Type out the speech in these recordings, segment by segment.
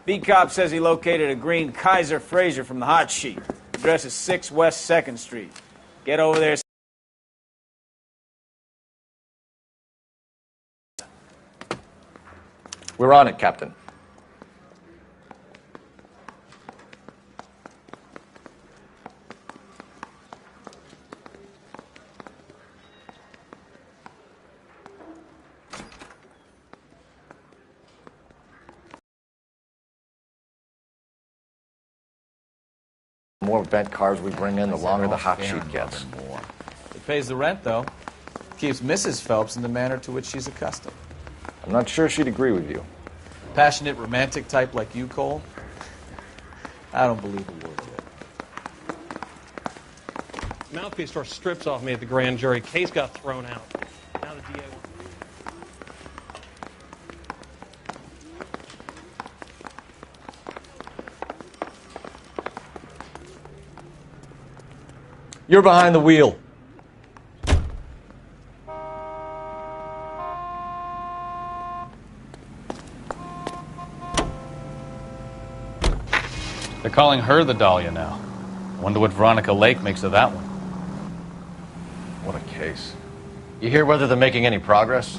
B-Cop says he located a green Kaiser Fraser from the hot sheet. Address is 6 West 2nd Street. Get over there. We're on it, Captain. The more bent cars we bring in, the longer the hot sheet gets. It pays the rent, though. Keeps Mrs. Phelps in the manner to which she's accustomed. I'm not sure she'd agree with you. Passionate, romantic type like you, Cole? I don't believe a word yet. Mouthpiece tore strips off me at the grand jury. Case got thrown out. Now the DA... You're behind the wheel. They're calling her the Dahlia now. I wonder what Veronica Lake makes of that one. What a case. You hear whether they're making any progress?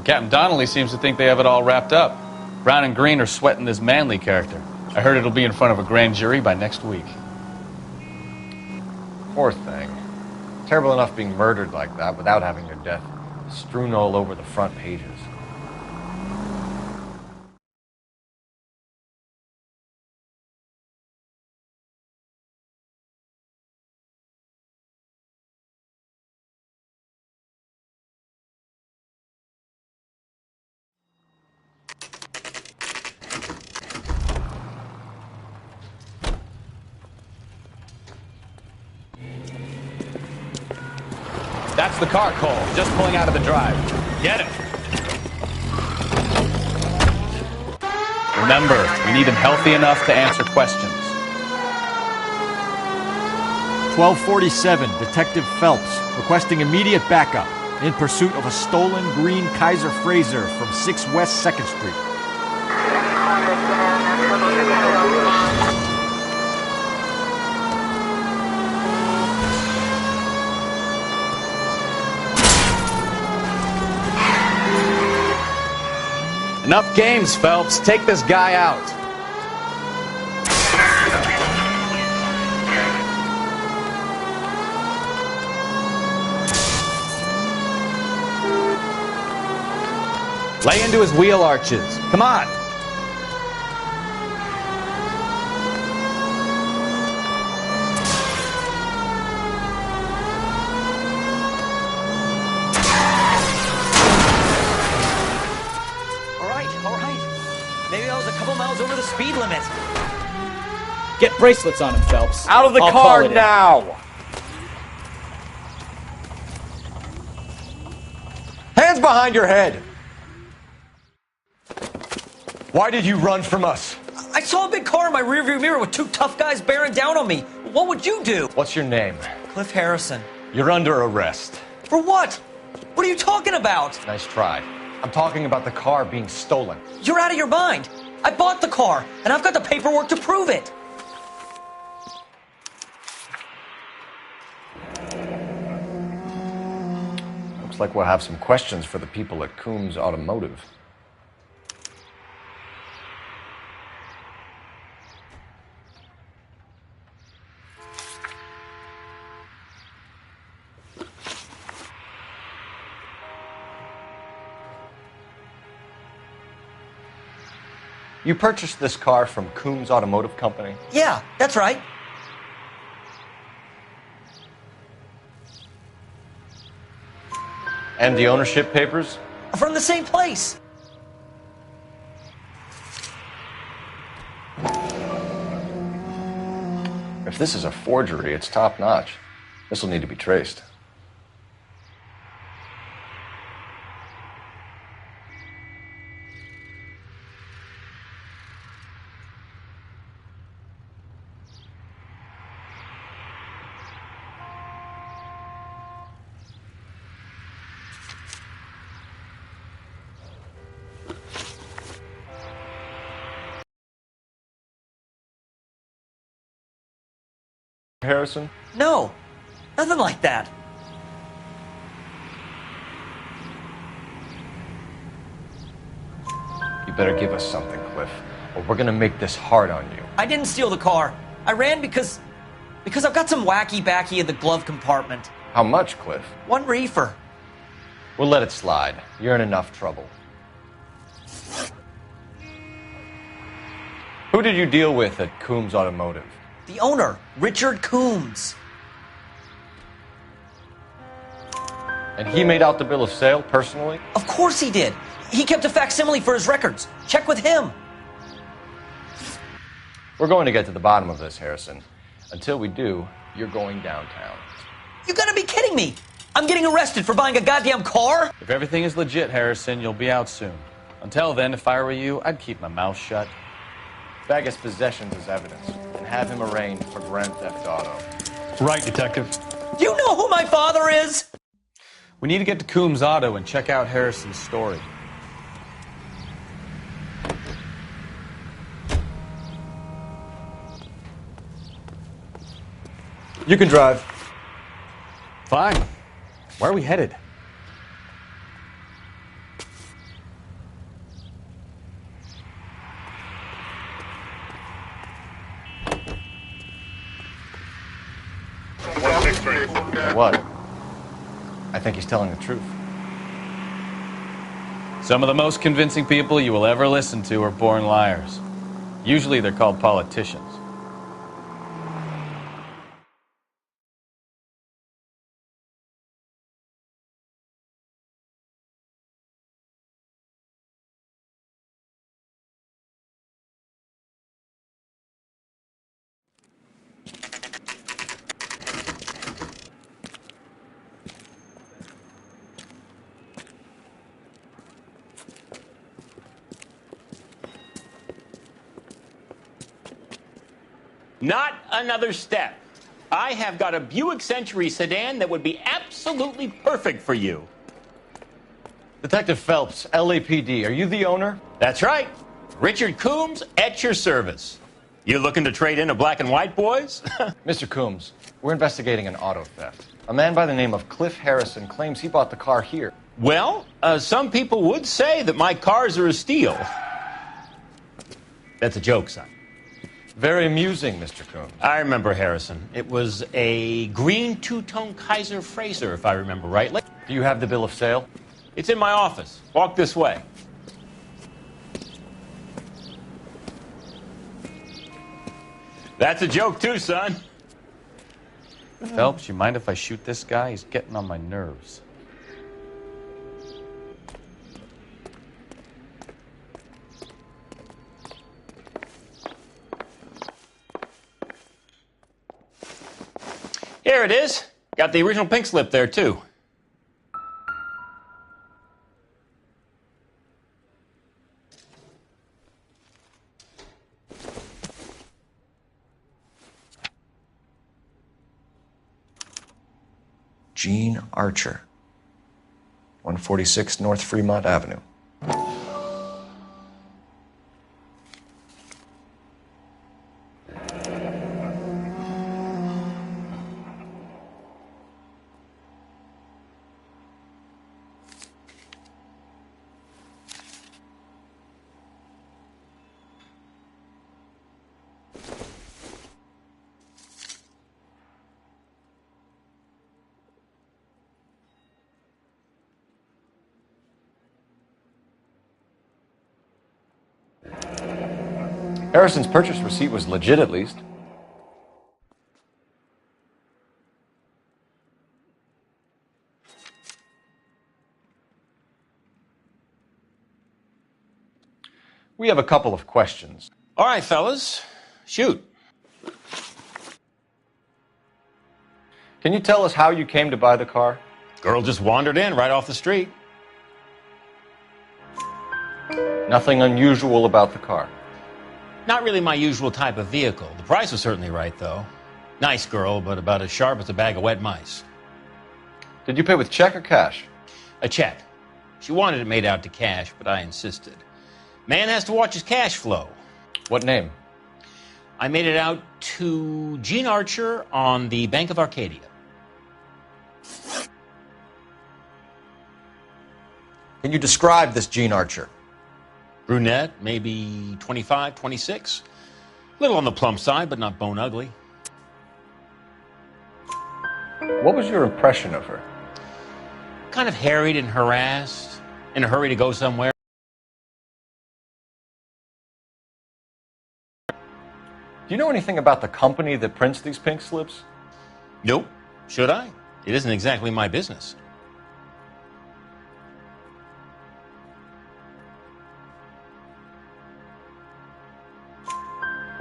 Captain Donnelly seems to think they have it all wrapped up. Brown and Green are sweating this Manley character. I heard it'll be in front of a grand jury by next week. Poor thing. Terrible enough being murdered like that without having her death strewn all over the front pages. That's the car, Cole. Just pulling out of the drive. Get it. Remember, we need him healthy enough to answer questions. 1247, Detective Phelps, requesting immediate backup in pursuit of a stolen green Kaiser Fraser from 6 West 2nd Street. Enough games, Phelps. Take this guy out. Lay into his wheel arches. Come on. Maybe I was a couple miles over the speed limit. Get bracelets on him, Phelps. Out of the car now! Hands behind your head! Why did you run from us? I saw a big car in my rearview mirror with two tough guys bearing down on me. What would you do? What's your name? Cliff Harrison. You're under arrest. For what? What are you talking about? Nice try. I'm talking about the car being stolen. You're out of your mind. I bought the car, and I've got the paperwork to prove it. Looks like we'll have some questions for the people at Coombs Automotive. You purchased this car from Coombs Automotive Company? Yeah, that's right. And the ownership papers? From the same place. If this is a forgery, it's top-notch. This will need to be traced. Harrison? No, nothing like that. You better give us something, Cliff, or we're gonna make this hard on you. I didn't steal the car. I ran because I've got some wacky backy in the glove compartment. How much, Cliff? 1 reefer. We'll let it slide. You're in enough trouble. Who did you deal with at Coombs Automotive? The owner, Richard Coombs. And he made out the bill of sale personally? Of course he did. He kept a facsimile for his records. Check with him. We're going to get to the bottom of this, Harrison. Until we do, you're going downtown. You gotta be kidding me. I'm getting arrested for buying a goddamn car? If everything is legit, Harrison, you'll be out soon. Until then, if I were you, I'd keep my mouth shut. Bag his possessions as evidence and have him arraigned for grand theft auto. Right, Detective. Do you know who my father is? We need to get to Coombs Auto and check out Harrison's story. You can drive. Fine. Where are we headed? What? I think he's telling the truth. Some of the most convincing people you will ever listen to are born liars. Usually they're called politicians. Not another step. I have got a Buick Century sedan that would be absolutely perfect for you. Detective Phelps, LAPD, are you the owner? That's right. Richard Coombs at your service. You looking to trade in a black and white, boys? Mr. Coombs, we're investigating an auto theft. A man by the name of Cliff Harrison claims he bought the car here. Well, some people would say that my cars are a steal. That's a joke, son. Very amusing, Mr. Coombs. I remember Harrison. It was a green two-tone Kaiser Frazer, if I remember right. Do you have the bill of sale? It's in my office. Walk this way. That's a joke too, son. Phelps, you mind if I shoot this guy? He's getting on my nerves. Here it is. Got the original pink slip there, too. Gene Archer, 146 North Fremont Avenue. Harrison's purchase receipt was legit, at least. We have a couple of questions. All right, fellas. Shoot. Can you tell us how you came to buy the car? Girl just wandered in right off the street. Nothing unusual about the car. Not really my usual type of vehicle. The price was certainly right, though. Nice girl, but about as sharp as a bag of wet mice. Did you pay with check or cash? A check. She wanted it made out to cash, but I insisted. Man has to watch his cash flow. What name? I made it out to Gene Archer on the Bank of Arcadia. Can you describe this Gene Archer? Brunette, maybe 25, 26. A little on the plump side, but not bone ugly. What was your impression of her? Kind of harried and harassed, in a hurry to go somewhere. Do you know anything about the company that prints these pink slips? Nope. Should I? It isn't exactly my business.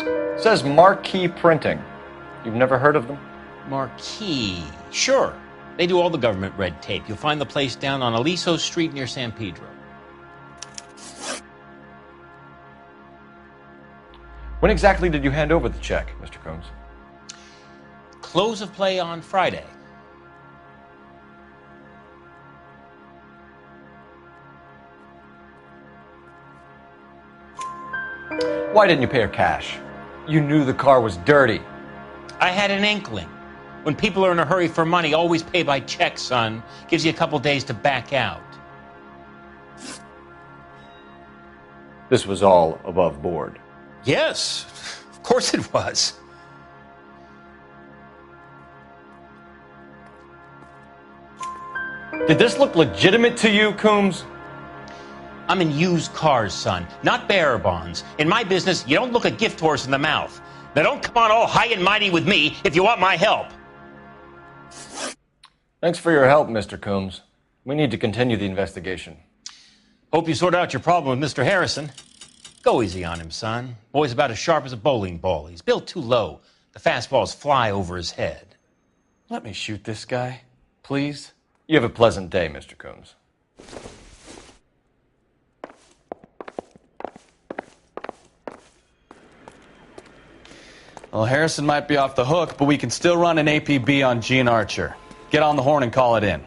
It says Marquee Printing. You've never heard of them? Marquee. Sure. They do all the government red tape. You'll find the place down on Aliso Street near San Pedro. When exactly did you hand over the check, Mr. Combs? Close of play on Friday. Why didn't you pay her cash? You knew the car was dirty. I had an inkling. When people are in a hurry for money, always pay by check, son. Gives you a couple days to back out. This was all above board. Yes, of course it was. Did this look legitimate to you, Coombs? I'm in used cars, son, not bearer bonds. In my business, you don't look a gift horse in the mouth. Now don't come on all high and mighty with me if you want my help. Thanks for your help, Mr. Coombs. We need to continue the investigation. Hope you sort out your problem with Mr. Harrison. Go easy on him, son. Boy's about as sharp as a bowling ball. He's built too low. The fastballs fly over his head. Let me shoot this guy, please. You have a pleasant day, Mr. Coombs. Well, Harrison might be off the hook, but we can still run an APB on Gene Archer. Get on the horn and call it in.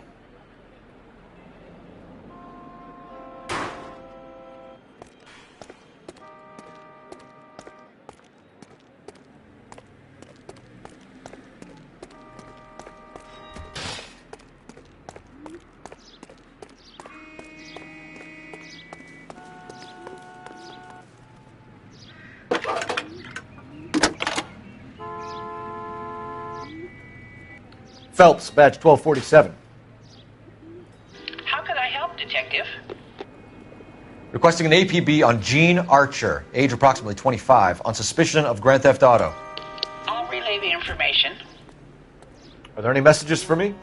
Phelps, badge 1247. How can I help, Detective? Requesting an APB on Gene Archer, age approximately 25, on suspicion of grand theft auto. I'll relay the information. Are there any messages for me?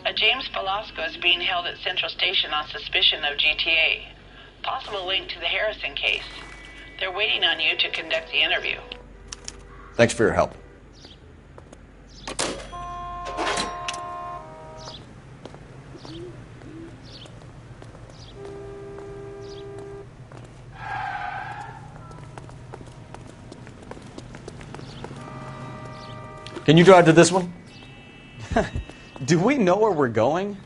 A James Velasco is being held at Central Station on suspicion of GTA. Possible link to the Harrison case. They're waiting on you to conduct the interview. Thanks for your help. Can you drive to this one? Do we know where we're going?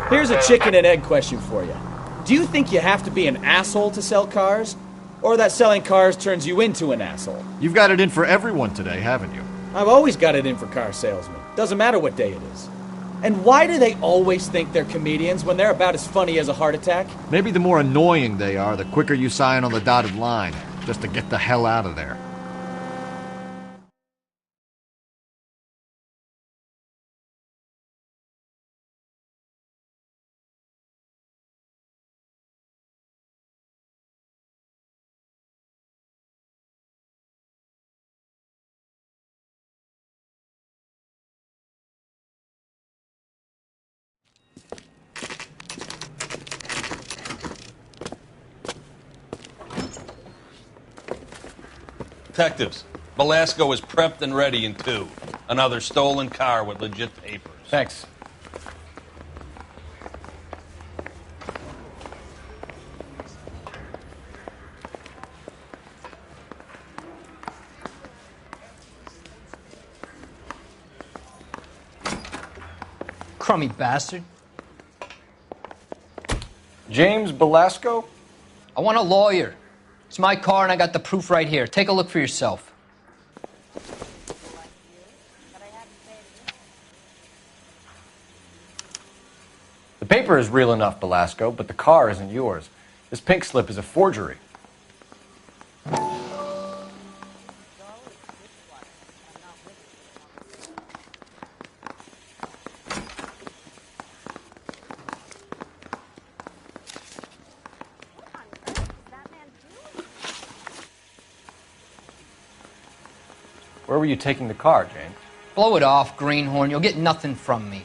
Here's a chicken and egg question for you. Do you think you have to be an asshole to sell cars? Or that selling cars turns you into an asshole? You've got it in for everyone today, haven't you? I've always got it in for car salesmen. Doesn't matter what day it is. And why do they always think they're comedians when they're about as funny as a heart attack? Maybe the more annoying they are, the quicker you sign on the dotted line, just to get the hell out of there. Detectives, Velasco is prepped and ready in 2. Another stolen car with legit papers. Thanks. crummy bastard. James Belasco? I want a lawyer. It's my car and I got the proof right here. Take a look for yourself. The paper is real enough, Belasco, but the car isn't yours. This pink slip is a forgery. Where were you taking the car, James? Blow it off, greenhorn. You'll get nothing from me.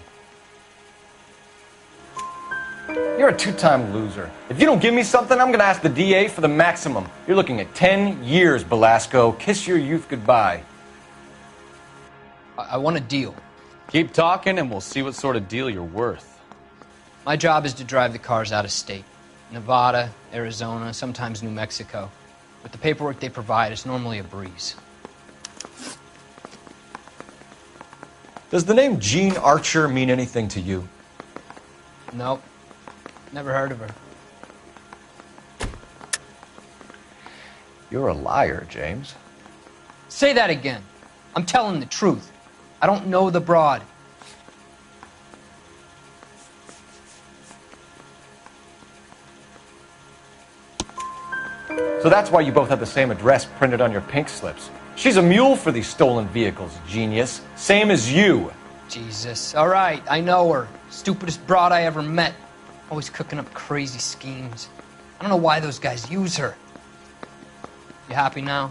You're a two-time loser. If you don't give me something, I'm going to ask the DA for the maximum. You're looking at 10 years, Belasco. Kiss your youth goodbye. I want a deal. Keep talking and we'll see what sort of deal you're worth. My job is to drive the cars out of state. Nevada, Arizona, sometimes New Mexico. With the paperwork they provide, it's normally a breeze. Does the name Jean Archer mean anything to you? Nope. Never heard of her. You're a liar, James. Say that again. I'm telling the truth. I don't know the broad. So that's why you both have the same address printed on your pink slips. She's a mule for these stolen vehicles, genius. Same as you. Jesus. All right, I know her. Stupidest broad I ever met. Always cooking up crazy schemes. I don't know why those guys use her. You happy now?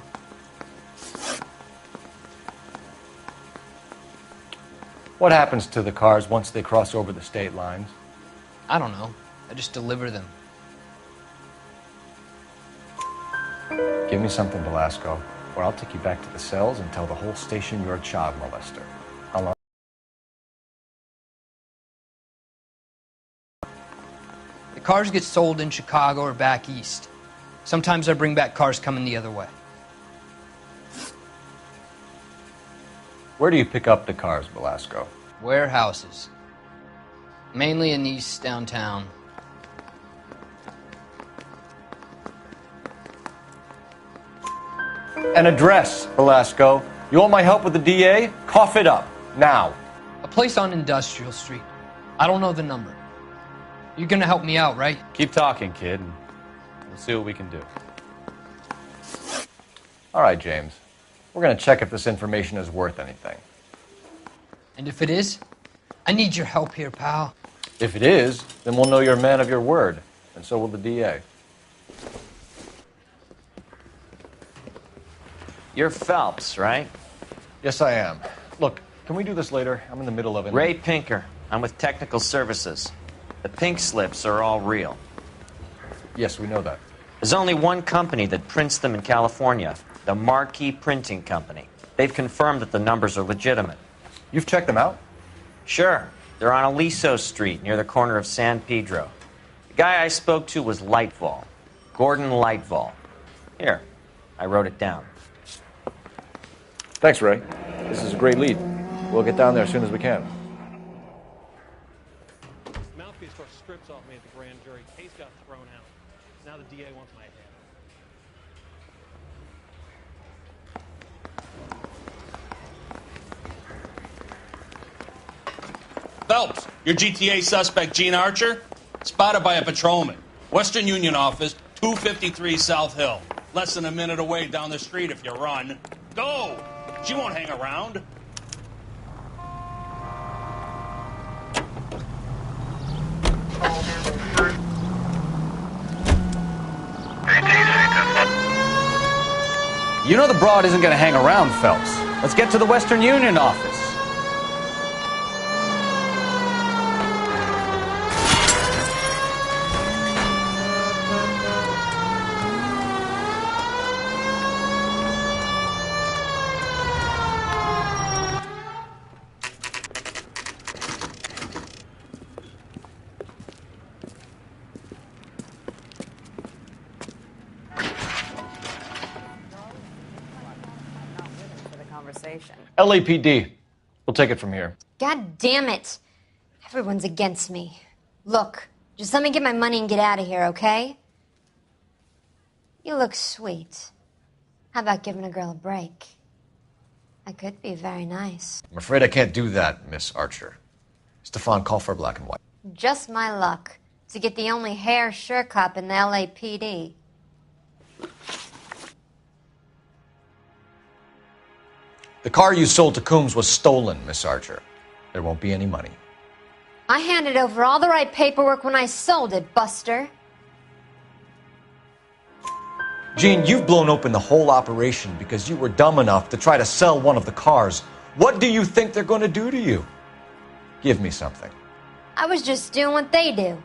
What happens to the cars once they cross over the state lines? I don't know. I just deliver them. Give me something, Belasco, or I'll take you back to the cells and tell the whole station you're a child molester. How long? The cars get sold in Chicago or back east. Sometimes I bring back cars coming the other way. Where do you pick up the cars, Belasco? Warehouses. Mainly in East downtown. An address, Belasco. You want my help with the DA? Cough it up, now. A place on Industrial Street. I don't know the number. You're gonna help me out, right? Keep talking, kid, and we'll see what we can do. All right, James. We're going to check if this information is worth anything. And if it is, I need your help here, pal. If it is, then we'll know you're a man of your word, and so will the DA. You're Phelps, right? Yes, I am. Look, can we do this later? I'm in the middle of it. Ray Pinker. I'm with Technical Services. The pink slips are all real. Yes, we know that. There's only one company that prints them in California, the Marquee Printing Company. They've confirmed that the numbers are legitimate. You've checked them out? Sure. They're on Aliso Street, near the corner of San Pedro. The guy I spoke to was Lightval. Gordon Lightval. Here, I wrote it down. Thanks, Ray. This is a great lead. We'll get down there as soon as we can. Mouthpiece sort of strips off me at the grand jury. Case got thrown out. Now the DA wants my head. Phelps, your GTA suspect, Gene Archer, spotted by a patrolman. Western Union office, 253 South Hill. Less than a minute away down the street if you run. Go! She won't hang around. You know the broad isn't going to hang around, Phelps. Let's get to the Western Union office. LAPD. We'll take it from here. God damn it. Everyone's against me. Look, just let me get my money and get out of here, okay? You look sweet. How about giving a girl a break? I could be very nice. I'm afraid I can't do that, Miss Archer. Stefan, call for black and white. Just my luck to get the only hair sure cop in the LAPD. The car you sold to Coombs was stolen, Miss Archer. There won't be any money. I handed over all the right paperwork when I sold it, Buster. Jean, you've blown open the whole operation because you were dumb enough to try to sell one of the cars. What do you think they're going to do to you? Give me something. I was just doing what they do.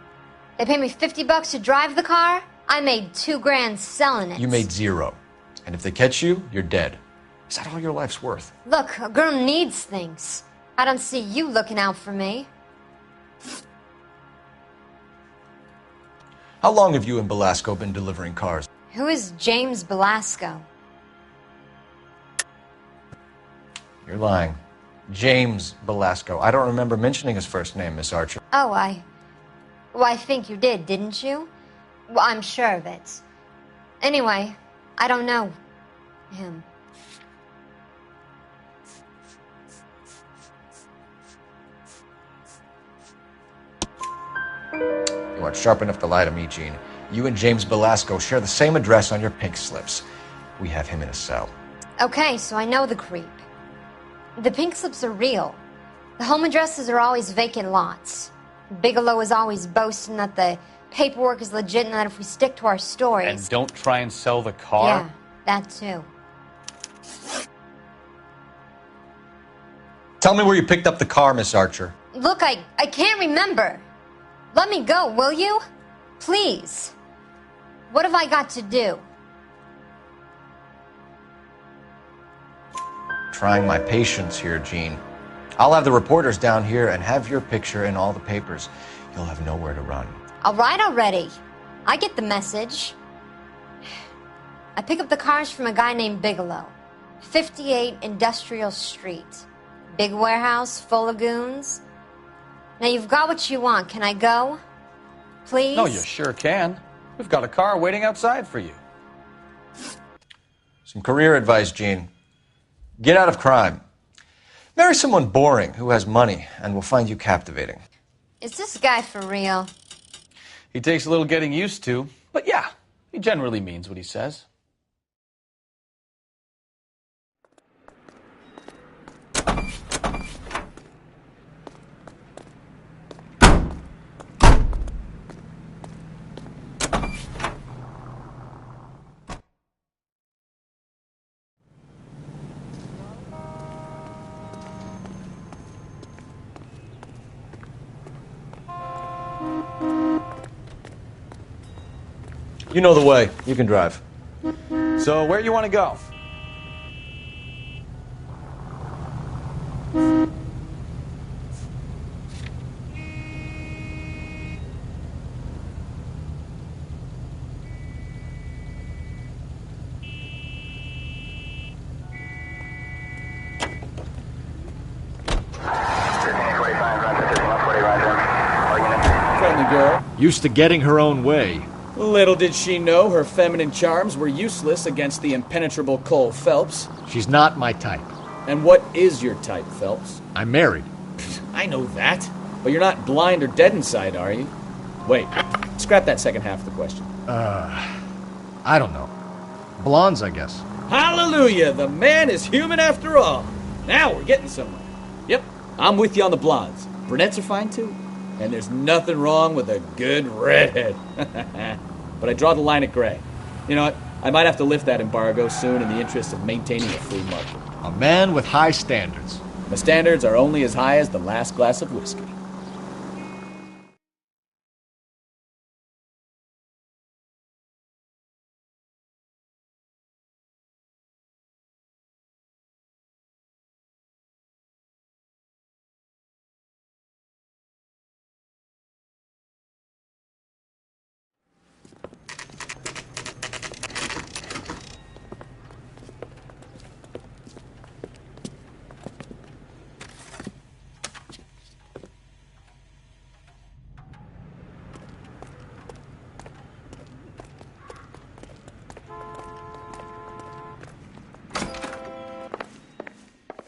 They paid me $50 to drive the car. I made $2 grand selling it. You made $0. And if they catch you, you're dead. Is that all your life's worth? Look, a girl needs things. I don't see you looking out for me. How long have you and Belasco been delivering cars? Who is James Belasco? You're lying. James Belasco. I don't remember mentioning his first name, Miss Archer. Oh, Well, I think you did, didn't you? Well, I'm sure of it. Anyway, I don't know him. You aren't sharp enough to lie to me, Jean. You and James Belasco share the same address on your pink slips. We have him in a cell. Okay, so I know the creep. The pink slips are real. The home addresses are always vacant lots. Bigelow is always boasting that the paperwork is legit and that if we stick to our stories... And don't try and sell the car? Yeah, that too. Tell me where you picked up the car, Miss Archer. Look, I can't remember. Let me go, will you? Please. What have I got to do? Trying my patience here, Jean. I'll have the reporters down here and have your picture in all the papers. You'll have nowhere to run. All right already. I get the message. I pick up the cars from a guy named Bigelow. 58 Industrial Street. Big warehouse, full of goons. Now you've got what you want. Can I go? Please? No, you sure can. We've got a car waiting outside for you. Some career advice, Jean. Get out of crime. Marry someone boring who has money and will find you captivating. Is this guy for real? He takes a little getting used to, but yeah, he generally means what he says. You know the way. You can drive. So where you want to go? Friendly girl. Used to getting her own way. Little did she know her feminine charms were useless against the impenetrable Cole Phelps. She's not my type. And what is your type, Phelps? I'm married. I know that. But you're not blind or dead inside, are you? Wait, scrap that second half of the question. I don't know. Blondes, I guess. Hallelujah! The man is human after all. Now we're getting somewhere. Yep, I'm with you on the blondes. Brunettes are fine too. And there's nothing wrong with a good redhead. But I draw the line at gray. You know what? I might have to lift that embargo soon in the interest of maintaining a free market. A man with high standards. The standards are only as high as the last glass of whiskey.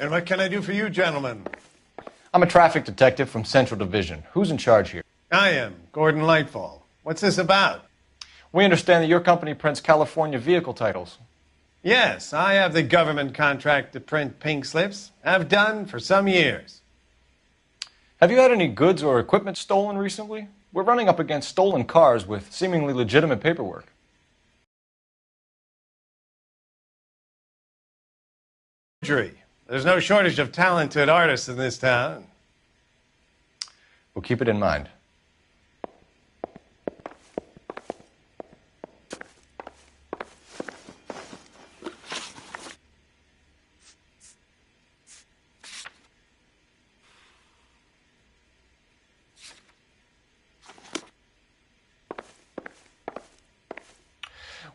And what can I do for you, gentlemen? I'm a traffic detective from Central Division. Who's in charge here? I am, Gordon Lightfall. What's this about? We understand that your company prints California vehicle titles. Yes, I have the government contract to print pink slips. I've done for some years. Have you had any goods or equipment stolen recently? We're running up against stolen cars with seemingly legitimate paperwork. There's no shortage of talented artists in this town. We'll keep it in mind.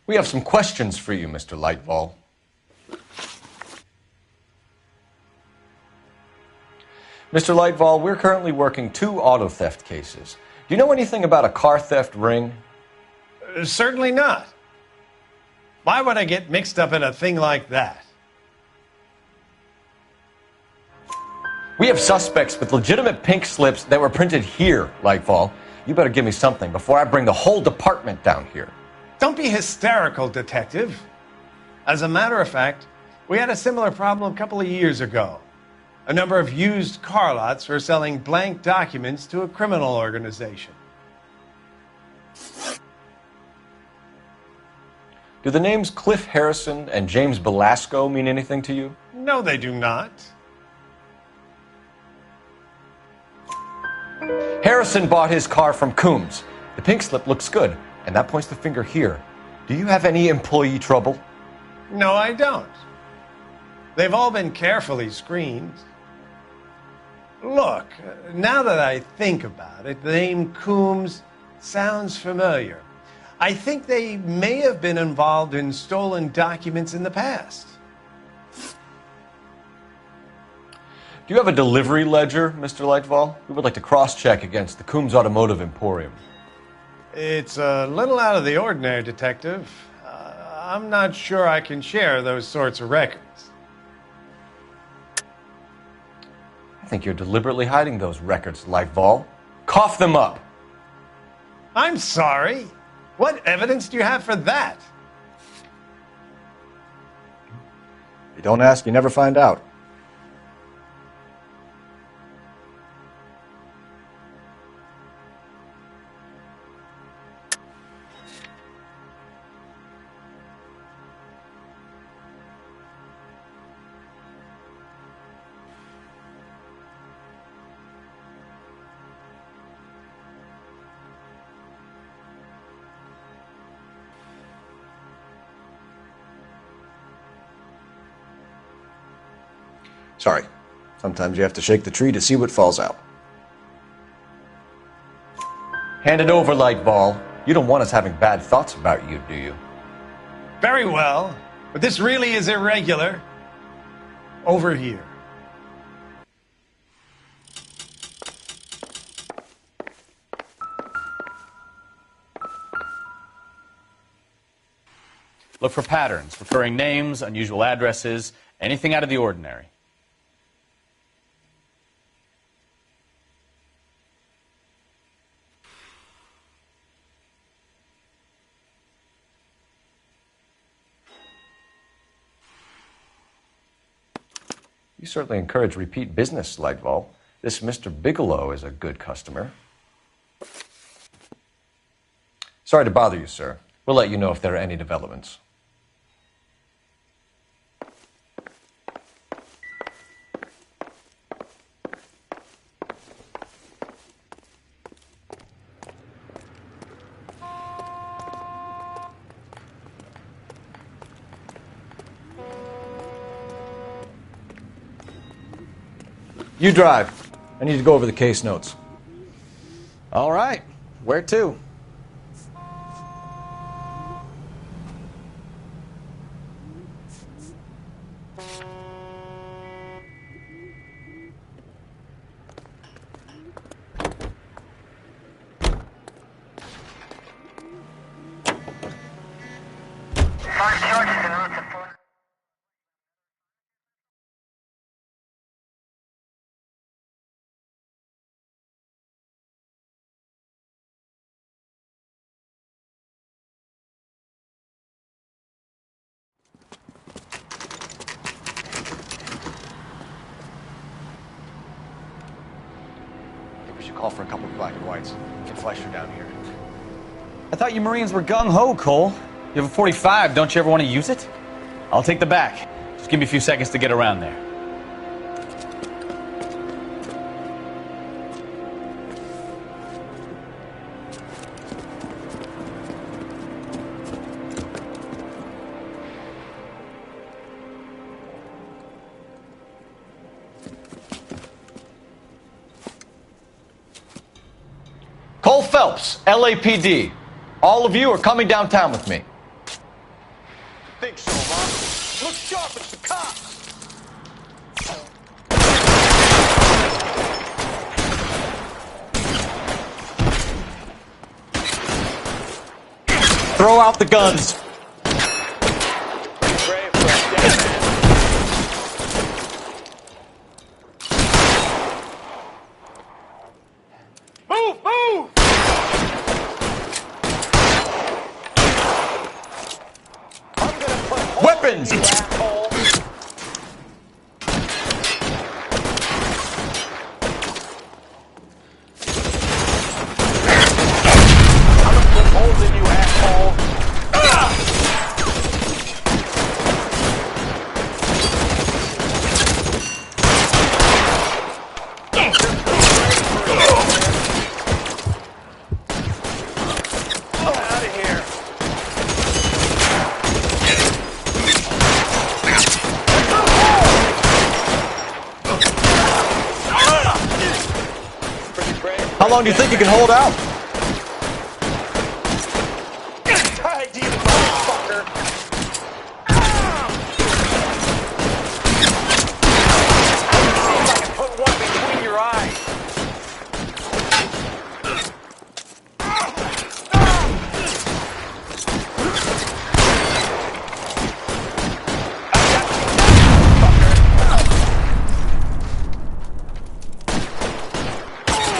We have some questions for you, Mr. Lightfall. Mr. Lightfall, we're currently working 2 auto theft cases. Do you know anything about a car theft ring? Certainly not. Why would I get mixed up in a thing like that? We have suspects with legitimate pink slips that were printed here, Lightfall. You better give me something before I bring the whole department down here. Don't be hysterical, Detective. As a matter of fact, we had a similar problem a couple of years ago. A number of used car lots were selling blank documents to a criminal organization. Do the names Cliff Harrison and James Belasco mean anything to you? No, they do not. Harrison bought his car from Coombs. The pink slip looks good, and that points the finger here. Do you have any employee trouble? No, I don't. They've all been carefully screened. Look, now that I think about it, the name Coombs sounds familiar. I think they may have been involved in stolen documents in the past. Do you have a delivery ledger, Mr. Lightfall? We would like to cross-check against the Coombs Automotive Emporium. It's a little out of the ordinary, Detective. I'm not sure I can share those sorts of records. I think you're deliberately hiding those records, Lightfall. Cough them up. I'm sorry. What evidence do you have for that? You don't ask, you never find out. Sorry. Sometimes you have to shake the tree to see what falls out. Hand it over, Lightfall. You don't want us having bad thoughts about you, do you? Very well, but this really is irregular. Over here. Look for patterns, recurring names, unusual addresses, anything out of the ordinary. You certainly encourage repeat business, Lightfall. This Mr. Bigelow is a good customer. Sorry to bother you, sir. We'll let you know if there are any developments. You drive. I need to go over the case notes. All right. Where to? Call for a couple of black and whites. Get Fleischer down here. I thought you Marines were gung-ho, Cole. You have a 45, don't you ever want to use it? I'll take the back. Just give me a few seconds to get around there. Cole Phelps, LAPD. All of you are coming downtown with me. Think so, huh? Look sharp, it's the cops! Throw out the guns. Move, move! Weapons! Holding you, asshole! Out of here! How long do you think you can hold out? Tied to you, motherfucker! See if I can put one between your eyes.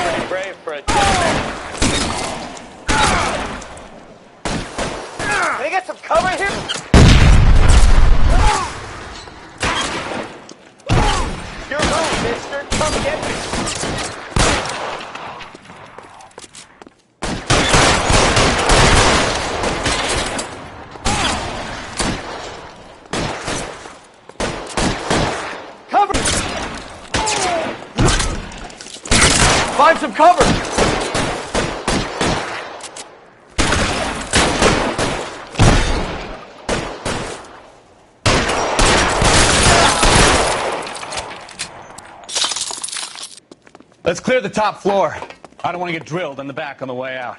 Pretty brave for a gentleman. Can I get some cover here? Your move, mister. Come get me. Cover! Find some cover! Let's clear the top floor. I don't want to get drilled in the back on the way out.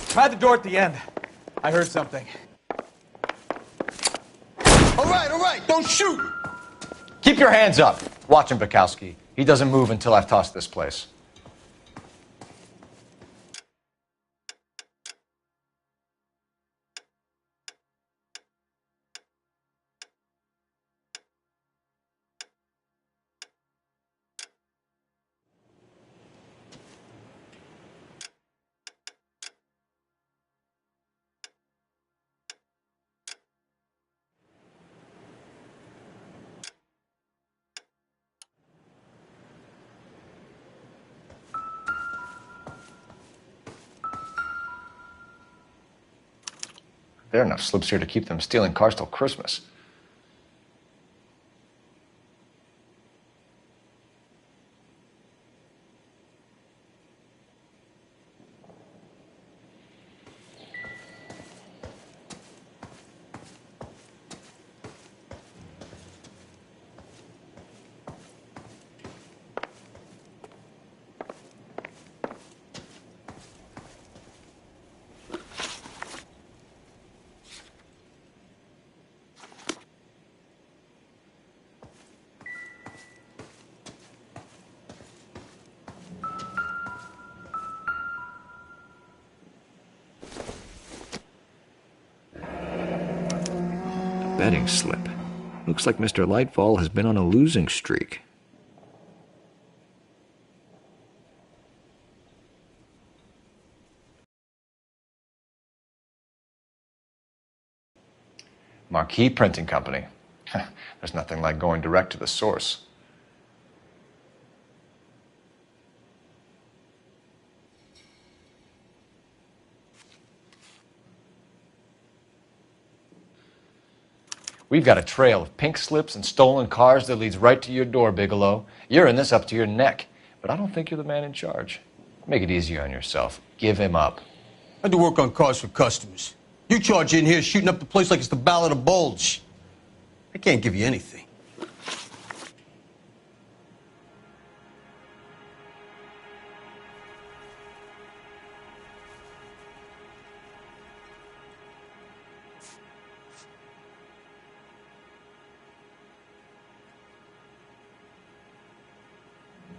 Try the door at the end. I heard something. All right, don't shoot! Keep your hands up. Watch him, Bukowski. He doesn't move until I've tossed this place. There are enough slips here to keep them stealing cars till Christmas. Betting slip. Looks like Mr. Lightfall has been on a losing streak. Marquee Printing Company. There's nothing like going direct to the source. We've got a trail of pink slips and stolen cars that leads right to your door, Bigelow. You're in this up to your neck, but I don't think you're the man in charge. Make it easier on yourself. Give him up. I do work on cars for customers. You charge in here shooting up the place like it's the Ballad of Bulge. I can't give you anything.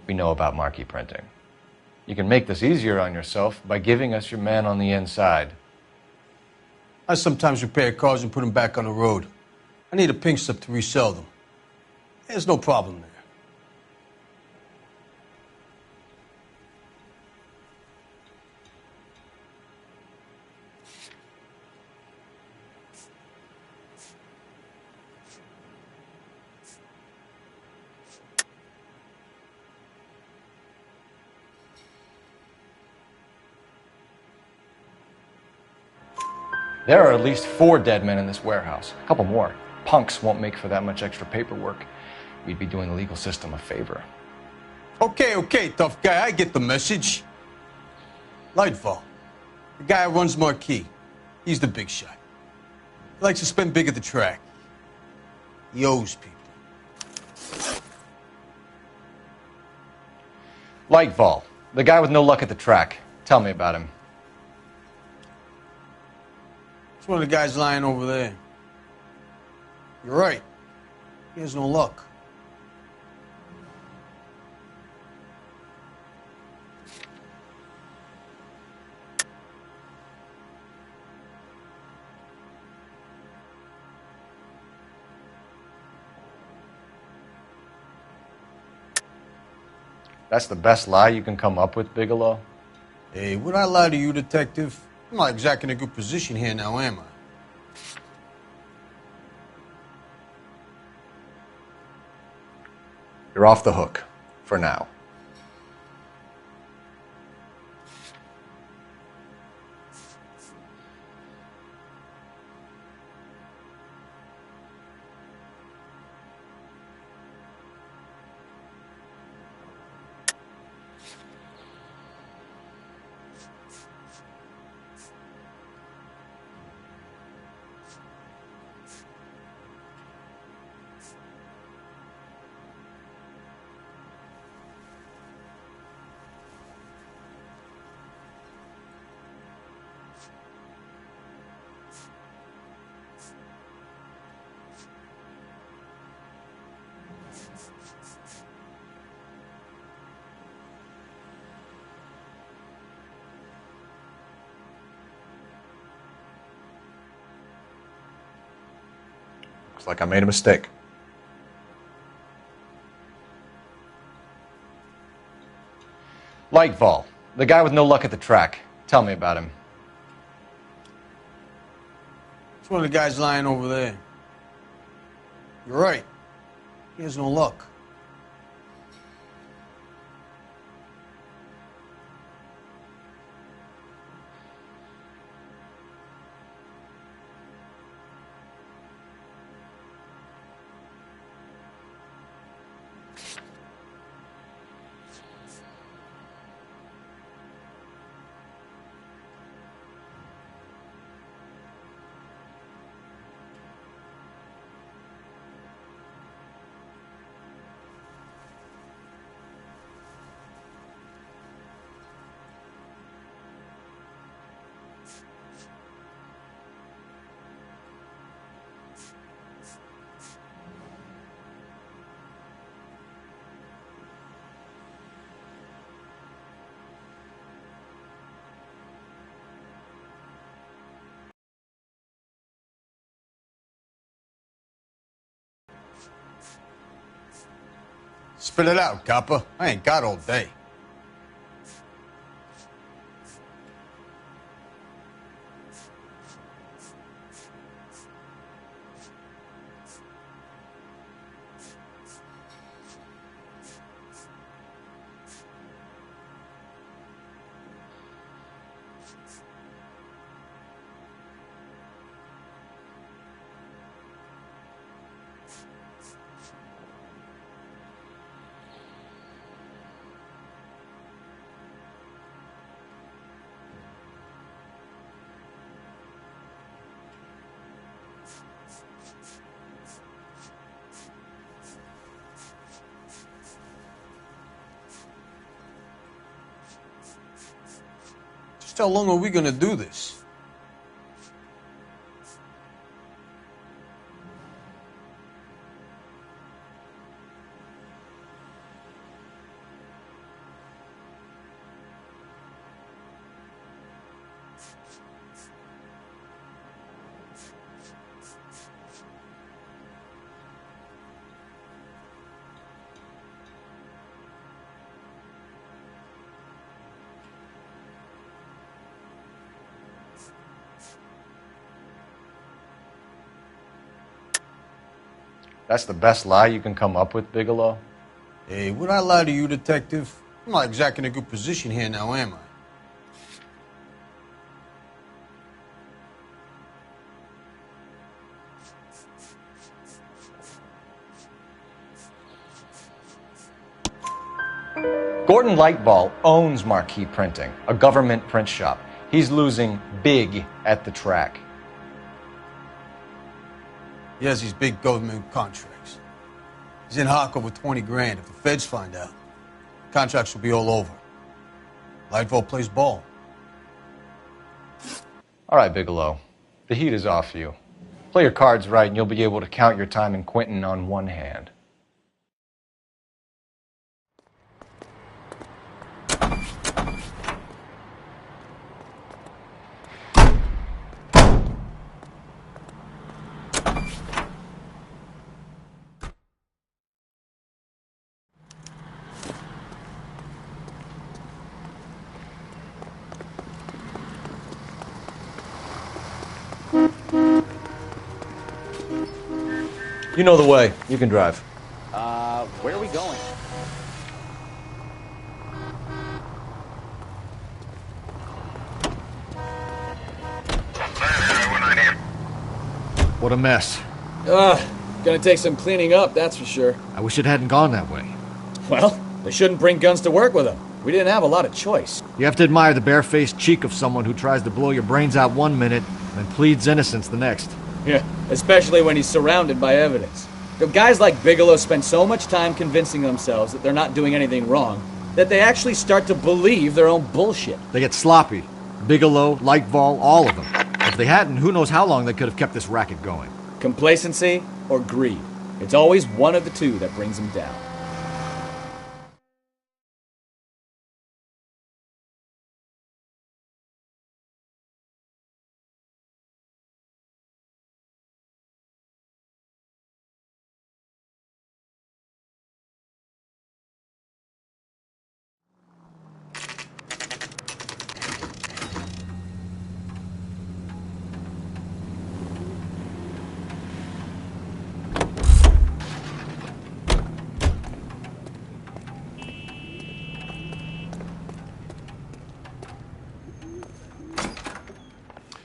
We know about Marquee Printing. You can make this easier on yourself by giving us your man on the inside. I sometimes repair cars and put them back on the road. I need a pink slip to resell them. There's no problem there. There are at least 4 dead men in this warehouse. A couple more. Punks won't make for that much extra paperwork. We'd be doing the legal system a favor. Okay, tough guy. I get the message. Lightfall. The guy who runs Marquee. He's the big shot. He likes to spend big at the track. He owes people. Lightfall. The guy with no luck at the track. Tell me about him. It's one of the guys lying over there. You're right. He has no luck. That's the best lie you can come up with, Bigelow? Hey, would I lie to you, detective? I'm not exactly in a good position here now, am I? You're off the hook. For now. Looks like I made a mistake. Lightfall. The guy with no luck at the track. Tell me about him. It's one of the guys lying over there. You're right. He has no luck. Spit it out, copper. I ain't got all day. Just how long are we gonna do this? That's the best lie you can come up with, Bigelow? Hey, would I lie to you, Detective? I'm not exactly in a good position here now, am I? Gordon Lightball owns Marquee Printing, a government print shop. He's losing big at the track. He has these big government contracts. He's in hock over 20 grand. If the feds find out, contracts will be all over. Lightfall plays ball. All right, Bigelow. The heat is off you. Play your cards right and you'll be able to count your time in Quentin on one hand. You know the way. You can drive. Where are we going? What a mess. Gonna take some cleaning up, that's for sure. I wish it hadn't gone that way. Well, they shouldn't bring guns to work with them. We didn't have a lot of choice. You have to admire the barefaced cheek of someone who tries to blow your brains out one minute and pleads innocence the next. Yeah, especially when he's surrounded by evidence. Guys like Bigelow spend so much time convincing themselves that they're not doing anything wrong that they actually start to believe their own bullshit. They get sloppy. Bigelow, Lightball, all of them. If they hadn't, who knows how long they could have kept this racket going. Complacency or greed. It's always one of the two that brings them down.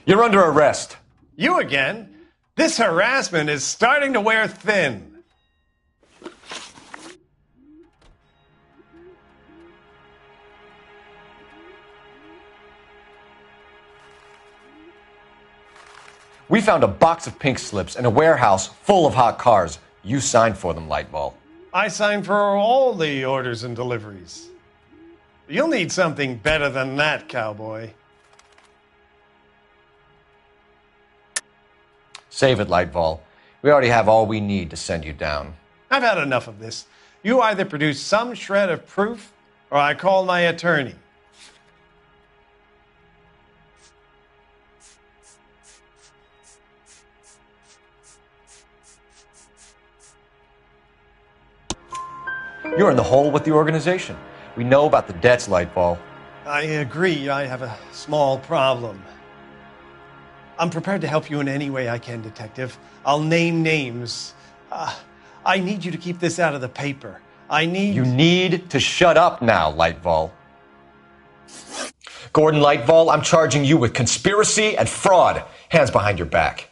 You're under arrest. You again? This harassment is starting to wear thin. We found a box of pink slips in a warehouse full of hot cars. You signed for them, Lightball. I signed for all the orders and deliveries. You'll need something better than that, cowboy. Save it, Lightball. We already have all we need to send you down. I've had enough of this. You either produce some shred of proof, or I call my attorney. You're in the hole with the organization. We know about the debts, Lightball. I agree. I have a small problem. I'm prepared to help you in any way I can, Detective. I'll name names. I need you to keep this out of the paper. You need to shut up now, Lightball. Gordon Lightball, I'm charging you with conspiracy and fraud. Hands behind your back.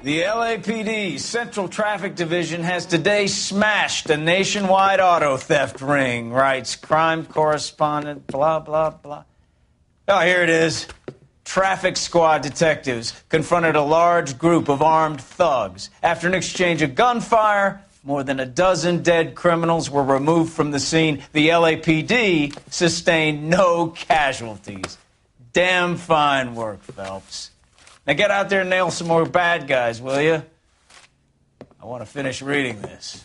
The LAPD Central Traffic Division has today smashed a nationwide auto theft ring, writes crime correspondent, blah, blah, blah. Oh, here it is. Traffic squad detectives confronted a large group of armed thugs. After an exchange of gunfire, More than a dozen dead criminals were removed from the scene. The LAPD sustained no casualties. Damn fine work, Phelps. Now get out there and nail some more bad guys, will you? I want to finish reading this.